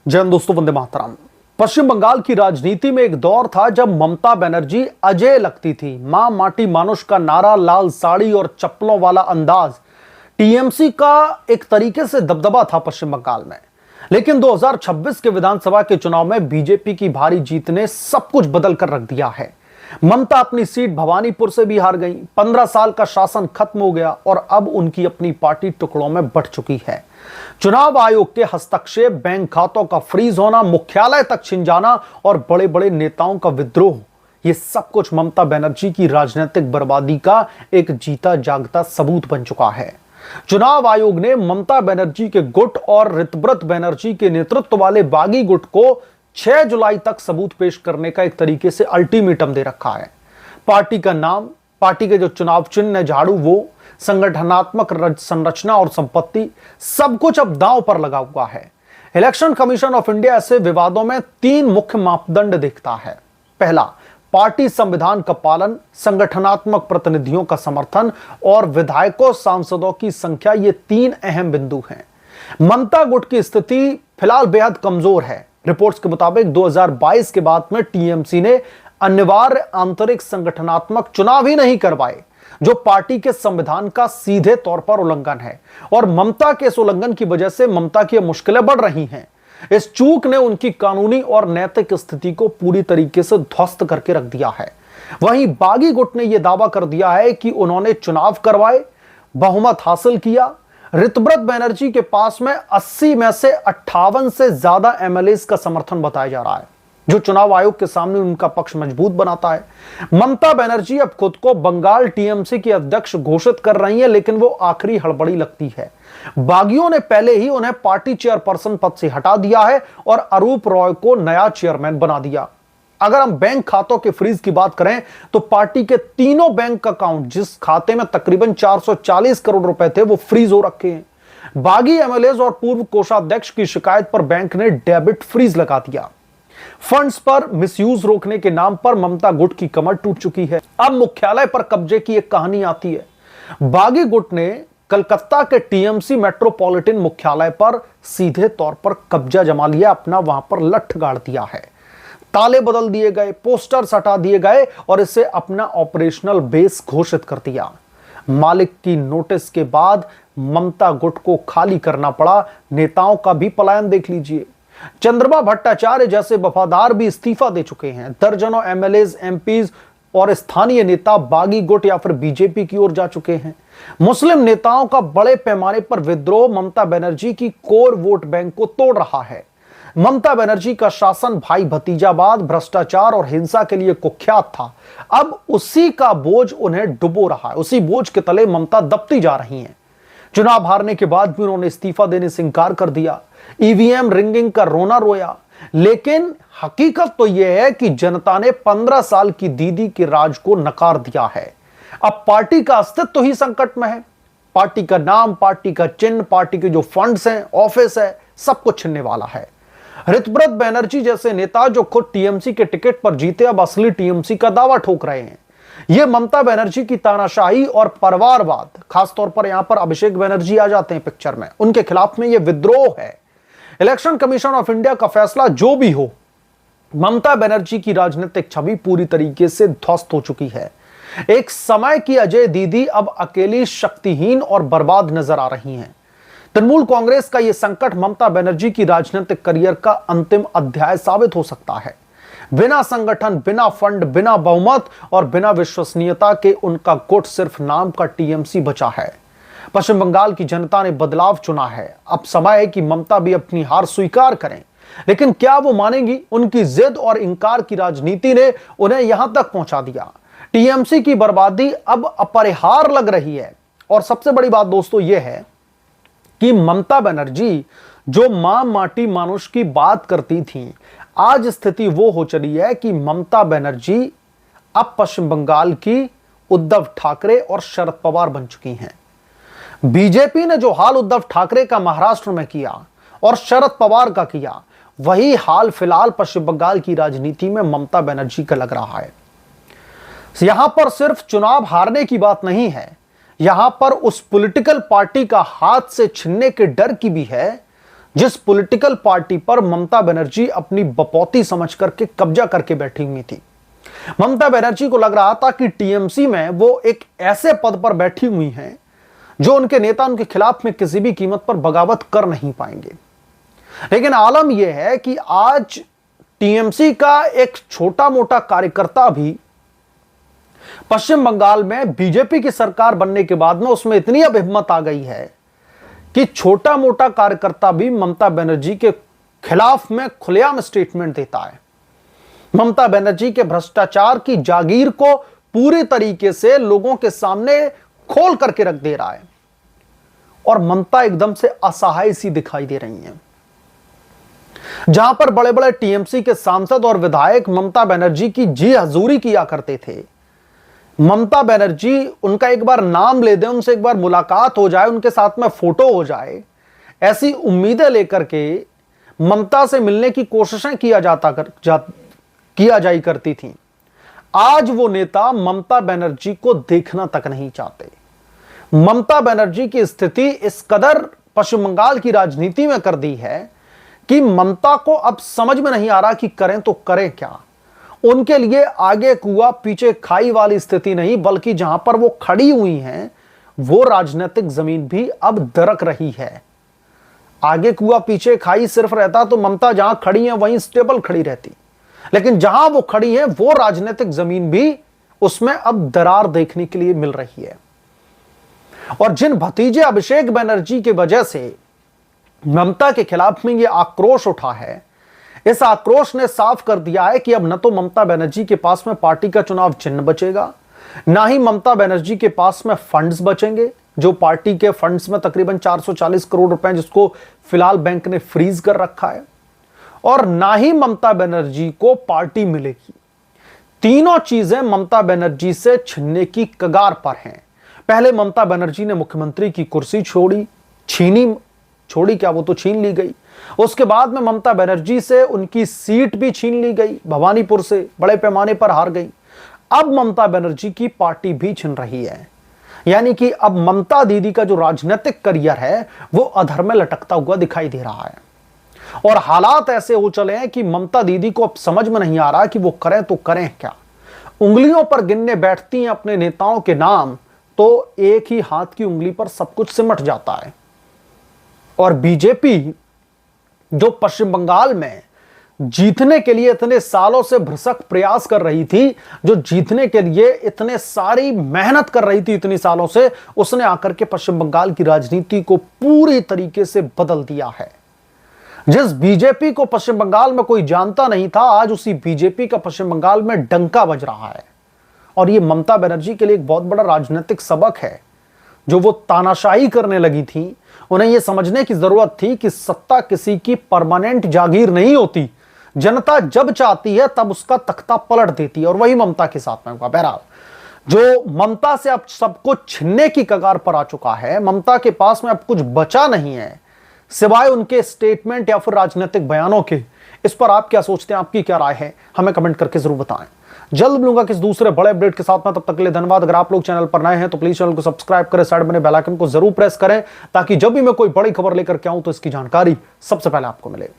जय हिंद दोस्तों, वंदे मातरम। पश्चिम बंगाल की राजनीति में एक दौर था जब ममता बनर्जी अजय लगती थी। मां माटी मानुष का नारा, लाल साड़ी और चप्पलों वाला अंदाज टीएमसी का एक तरीके से दबदबा था पश्चिम बंगाल में। लेकिन 2026 के विधानसभा के चुनाव में बीजेपी की भारी जीत ने सब कुछ बदल कर रख दिया है। ममता अपनी सीट भवानीपुर से भी हार गई। 15 साल का शासन खत्म हो गया और अब उनकी अपनी पार्टी टुकड़ों में बंट चुकी है। चुनाव आयोग के हस्तक्षेप, बैंक खातों का फ्रीज होना, मुख्यालय तक छिन जाना और बड़े बड़े नेताओं का विद्रोह, ये सब कुछ ममता बनर्जी की राजनीतिक बर्बादी का एक जीता जागता सबूत बन चुका है। चुनाव आयोग ने ममता बनर्जी के गुट और ऋतव्रत बनर्जी के नेतृत्व वाले बागी गुट को 6 जुलाई तक सबूत पेश करने का एक तरीके से अल्टीमेटम दे रखा है। पार्टी का नाम, पार्टी के जो चुनाव चिन्ह है झाड़ू, वो संगठनात्मक संरचना और संपत्ति, सब कुछ अब दांव पर लगा हुआ है। इलेक्शन कमीशन ऑफ इंडिया ऐसे विवादों में 3 मुख्य मापदंड देखता है। पहला, पार्टी संविधान का पालन, संगठनात्मक प्रतिनिधियों का समर्थन और विधायकों सांसदों की संख्या। ये 3 अहम बिंदु हैं। ममता गुट की स्थिति फिलहाल बेहद कमजोर है। रिपोर्ट्स के मुताबिक 2022 के बाद में टीएमसी ने अनिवार्य आंतरिक संगठनात्मक चुनाव ही नहीं करवाए, जो पार्टी के संविधान का सीधे तौर पर उल्लंघन है। और ममता के इस उल्लंघन की वजह से ममता की मुश्किलें बढ़ रही हैं। इस चूक ने उनकी कानूनी और नैतिक स्थिति को पूरी तरीके से ध्वस्त करके रख दिया है। वहीं बागी गुट ने यह दावा कर दिया है कि उन्होंने चुनाव करवाए, बहुमत हासिल किया। ऋतव्रत बनर्जी के पास में 80 में से 58 से ज्यादा एमएलएस का समर्थन बताया जा रहा है, जो चुनाव आयोग के सामने उनका पक्ष मजबूत बनाता है। ममता बनर्जी अब खुद को बंगाल टीएमसी की अध्यक्ष घोषित कर रही है, लेकिन वो आखिरी हड़बड़ी लगती है। बागियों ने पहले ही उन्हें पार्टी चेयरपर्सन पद से हटा दिया है और अरूप रॉय को नया चेयरमैन बना दिया। अगर हम बैंक खातों के फ्रीज की बात करें तो पार्टी के तीनों बैंक अकाउंट, जिस खाते में तकरीबन 440 करोड़ रुपए थे, वो फ्रीज हो रखे हैं। बागी एमएलएज और पूर्व कोषाध्यक्ष की शिकायत पर बैंक ने डेबिट फ्रीज लगा दिया। फंड्स पर मिसयूज रोकने के नाम पर ममता गुट की कमर टूट चुकी है। अब मुख्यालय पर कब्जे की एक कहानी आती है। बागी गुट ने कलकत्ता के टीएमसी मेट्रोपॉलिटन मुख्यालय पर सीधे तौर पर कब्जा जमा लिया, अपना वहां पर लठ गाड़ दिया है। ताले बदल दिए गए, पोस्टर्स हटा दिए गए और इसे अपना ऑपरेशनल बेस घोषित कर दिया। मालिक की नोटिस के बाद ममता गुट को खाली करना पड़ा। नेताओं का भी पलायन देख लीजिए। चंद्रमा भट्टाचार्य जैसे वफादार भी इस्तीफा दे चुके हैं। दर्जनों एमएलएज, एमपीज और स्थानीय नेता बागी गुट या फिर बीजेपी की ओर जा चुके हैं। मुस्लिम नेताओं का बड़े पैमाने पर विद्रोह ममता बनर्जी की कोर वोट बैंक को तोड़ रहा है। ममता बनर्जी का शासन भाई भतीजावाद, भ्रष्टाचार और हिंसा के लिए कुख्यात था। अब उसी का बोझ उन्हें डुबो रहा है। उसी बोझ के तले ममता दबती जा रही हैं। चुनाव हारने के बाद भी उन्होंने इस्तीफा देने से इंकार कर दिया। ईवीएम रिंगिंग का रोना रोया। लेकिन हकीकत तो यह है कि जनता ने 15 साल की दीदी के राज को नकार दिया है। अब पार्टी का अस्तित्व ही संकट में है। पार्टी का नाम, पार्टी का चिन्ह, पार्टी के जो फंड्स हैं, ऑफिस है, सब कुछ छिनने वाला है। ऋतव्रत बनर्जी जैसे नेता जो खुद टीएमसी के टिकट पर जीते, अब असली टीएमसी का दावा ठोक रहे हैं। यह ममता बनर्जी की तानाशाही और परिवारवाद, खासतौर पर यहां पर अभिषेक बनर्जी आ जाते हैं पिक्चर में, उनके खिलाफ में यह विद्रोह है। इलेक्शन कमीशन ऑफ इंडिया का फैसला जो भी हो, ममता बनर्जी की राजनीतिक छवि पूरी तरीके से ध्वस्त हो चुकी है। एक समय की अजय दीदी अब अकेली, शक्तिहीन और बर्बाद नजर आ रही हैं। तृणमूल कांग्रेस का यह संकट ममता बनर्जी की राजनीतिक करियर का अंतिम अध्याय साबित हो सकता है। बिना संगठन, बिना फंड, बिना बहुमत और बिना विश्वसनीयता के उनका गुट सिर्फ नाम का टीएमसी बचा है। पश्चिम बंगाल की जनता ने बदलाव चुना है। अब समय है कि ममता भी अपनी हार स्वीकार करें। लेकिन क्या वो मानेंगी? उनकी जिद और इंकार की राजनीति ने उन्हें यहां तक पहुंचा दिया। टीएमसी की बर्बादी अब अपरिहार्य लग रही है। और सबसे बड़ी बात दोस्तों यह है कि ममता बनर्जी जो मां माटी मानुष की बात करती थी, आज स्थिति वो हो चली है कि ममता बनर्जी अब पश्चिम बंगाल की उद्धव ठाकरे और शरद पवार बन चुकी हैं। बीजेपी ने जो हाल उद्धव ठाकरे का महाराष्ट्र में किया और शरद पवार का किया, वही हाल फिलहाल पश्चिम बंगाल की राजनीति में ममता बनर्जी का लग रहा है। यहां पर सिर्फ चुनाव हारने की बात नहीं है, यहां पर उस पॉलिटिकल पार्टी का हाथ से छीनने के डर की भी है जिस पॉलिटिकल पार्टी पर ममता बनर्जी अपनी बपौती समझ करके कब्जा करके बैठी हुई थी। ममता बनर्जी को लग रहा था कि टीएमसी में वो एक ऐसे पद पर बैठी हुई हैं जो उनके नेता उनके खिलाफ में किसी भी कीमत पर बगावत कर नहीं पाएंगे। लेकिन आलम यह है कि आज टीएमसी का एक छोटा मोटा कार्यकर्ता भी पश्चिम बंगाल में बीजेपी की सरकार बनने के बाद में उसमें इतनी अब हिम्मत आ गई है कि छोटा मोटा कार्यकर्ता भी ममता बनर्जी के खिलाफ में खुलेआम स्टेटमेंट देता है। ममता बनर्जी के भ्रष्टाचार की जागीर को पूरी तरीके से लोगों के सामने खोल करके रख दे रहा है और ममता एकदम से असहाय सी दिखाई दे रही हैं। जहां पर बड़े बड़े टीएमसी के सांसद और विधायक ममता बनर्जी की जी हजूरी किया करते थे, ममता बनर्जी उनका एक बार नाम ले दे, उनसे एक बार मुलाकात हो जाए, उनके साथ में फोटो हो जाए, ऐसी उम्मीदें लेकर के ममता से मिलने की कोशिशें किया जाई करती थी। आज वो नेता ममता बनर्जी को देखना तक नहीं चाहते। ममता बनर्जी की स्थिति इस कदर पश्चिम बंगाल की राजनीति में कर दी है कि ममता को अब समझ में नहीं आ रहा कि करें तो करें क्या। उनके लिए आगे कुआं पीछे खाई वाली स्थिति नहीं, बल्कि जहां पर वो खड़ी हुई हैं वो राजनीतिक जमीन भी अब दरक रही है। आगे कुआं पीछे खाई सिर्फ रहता तो ममता जहां खड़ी है वहीं स्टेबल खड़ी रहती, लेकिन जहां वो खड़ी है वो राजनीतिक जमीन भी उसमें अब दरार देखने के लिए मिल रही है। और जिन भतीजे अभिषेक बनर्जी की वजह से ममता के खिलाफ में यह आक्रोश उठा है, इस आक्रोश ने साफ कर दिया है कि अब न तो ममता बनर्जी के पास में पार्टी का चुनाव चिन्ह बचेगा, ना ही ममता बनर्जी के पास में फंड्स बचेंगे, जो पार्टी के फंड्स में तकरीबन 440 करोड़ रुपए जिसको फिलहाल बैंक ने फ्रीज कर रखा है, और ना ही ममता बनर्जी को पार्टी मिलेगी। तीनों चीजें ममता बनर्जी से छिनने की कगार पर हैं। पहले ममता बनर्जी ने मुख्यमंत्री की कुर्सी छोड़ी क्या, वो तो छीन ली गई। उसके बाद में ममता बनर्जी से उनकी सीट भी छीन ली गई, भवानीपुर से बड़े पैमाने पर हार गई। अब ममता बनर्जी की पार्टी भी छिन रही है, यानी कि अब ममता दीदी का जो राजनीतिक करियर है वो अधर में लटकता हुआ दिखाई दे रहा है। और हालात ऐसे हो चले हैं कि ममता दीदी को अब समझ में नहीं आ रहा कि वो करें तो करें क्या। उंगलियों पर गिनने बैठती हैं अपने नेताओं के नाम तो एक ही हाथ की उंगली पर सब कुछ सिमट जाता है। और बीजेपी जो पश्चिम बंगाल में जीतने के लिए इतने सालों से भरसक प्रयास कर रही थी, जो जीतने के लिए इतने सारी मेहनत कर रही थी इतनी सालों से, उसने आकर के पश्चिम बंगाल की राजनीति को पूरी तरीके से बदल दिया है। जिस बीजेपी को पश्चिम बंगाल में कोई जानता नहीं था, आज उसी बीजेपी का पश्चिम बंगाल में डंका बज रहा है। और यह ममता बनर्जी के लिए एक बहुत बड़ा राजनीतिक सबक है। जो वो तानाशाही करने लगी थी, उन्हें यह समझने की जरूरत थी कि सत्ता किसी की परमानेंट जागीर नहीं होती। जनता जब चाहती है तब उसका तख्ता पलट देती है, और वही ममता के साथ में हुआ। बहरहाल जो ममता से अब सब कुछ छीनने की कगार पर आ चुका है, ममता के पास में अब कुछ बचा नहीं है सिवाय उनके स्टेटमेंट या फिर राजनीतिक बयानों के। इस पर आप क्या सोचते हैं, आपकी क्या राय है, हमें कमेंट करके जरूर बताएं। जल्द मिलूंगा किस दूसरे बड़े अपडेट के साथ में, तब तक के लिए धन्यवाद। अगर आप लोग चैनल पर नए हैं तो प्लीज चैनल को सब्सक्राइब करें, साइड बने बेल आइकन को जरूर प्रेस करें, ताकि जब भी मैं कोई बड़ी खबर लेकर के आऊं तो इसकी जानकारी सबसे पहले आपको मिले।